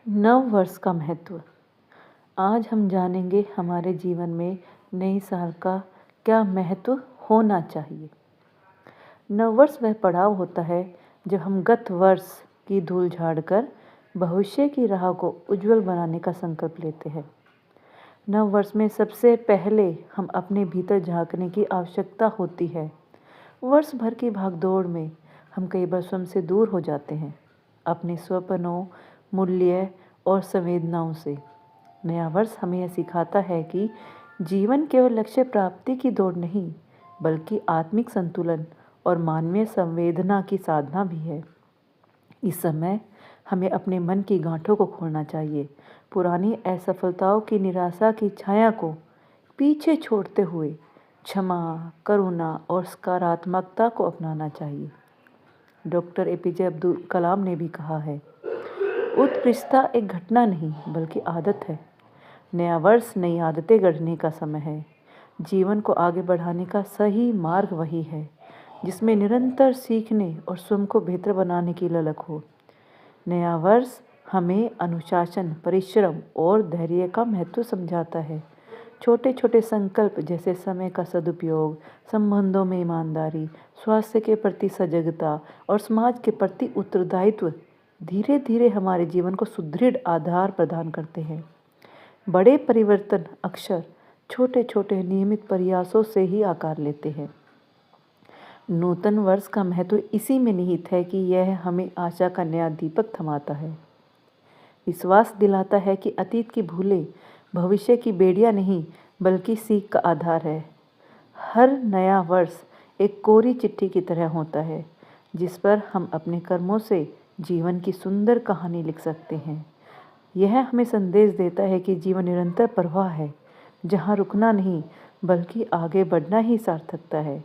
नव वर्ष का महत्व। आज हम जानेंगे हमारे जीवन में नए साल का क्या महत्व होना चाहिए। नव वर्ष वह पड़ाव होता है जब हम गत वर्ष की धूल झाड़कर भविष्य की राह को उज्जवल बनाने का संकल्प लेते हैं। नव वर्ष में सबसे पहले हम अपने भीतर झांकने की आवश्यकता होती है। वर्ष भर की भागदौड़ में हम कई बार स्वयं से दूर हो जाते हैं, अपने सपनों, मूल्य और संवेदनाओं से। नया वर्ष हमें यह सिखाता है कि जीवन केवल लक्ष्य प्राप्ति की दौड़ नहीं, बल्कि आत्मिक संतुलन और मानवीय संवेदना की साधना भी है। इस समय हमें अपने मन की गांठों को खोलना चाहिए, पुरानी असफलताओं की निराशा की छाया को पीछे छोड़ते हुए क्षमा, करुणा और सकारात्मकता को अपनाना चाहिए। डॉक्टर एपीजे अब्दुल कलाम ने भी कहा है, उत्कृष्टता एक घटना नहीं बल्कि आदत है। नया वर्ष नई आदतें गढ़ने का समय है। जीवन को आगे बढ़ाने का सही मार्ग वही है जिसमें निरंतर सीखने और स्वयं को बेहतर बनाने की ललक हो। नया वर्ष हमें अनुशासन, परिश्रम और धैर्य का महत्व समझाता है। छोटे छोटे संकल्प जैसे समय का सदुपयोग, संबंधों में ईमानदारी, स्वास्थ्य के प्रति सजगता और समाज के प्रति उत्तरदायित्व धीरे धीरे हमारे जीवन को सुदृढ़ आधार प्रदान करते हैं। बड़े परिवर्तन अक्सर छोटे छोटे नियमित प्रयासों से ही आकार लेते हैं। नूतन वर्ष का महत्व इसी में निहित है कि यह हमें आशा का नया दीपक थमाता है, विश्वास दिलाता है कि अतीत की भूलें भविष्य की बेड़ियां नहीं बल्कि सीख का आधार है। हर नया वर्ष एक कोरी चिट्ठी की तरह होता है जिस पर हम अपने कर्मों से जीवन की सुंदर कहानी लिख सकते हैं। यह हमें संदेश देता है कि जीवन निरंतर प्रवाह है, जहाँ रुकना नहीं बल्कि आगे बढ़ना ही सार्थकता है।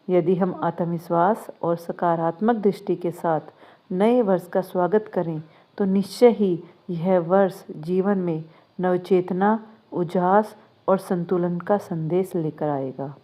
यदि हम आत्मविश्वास और सकारात्मक दृष्टि के साथ नए वर्ष का स्वागत करें तो निश्चय ही यह वर्ष जीवन में नवचेतना, उजास और संतुलन का संदेश लेकर आएगा।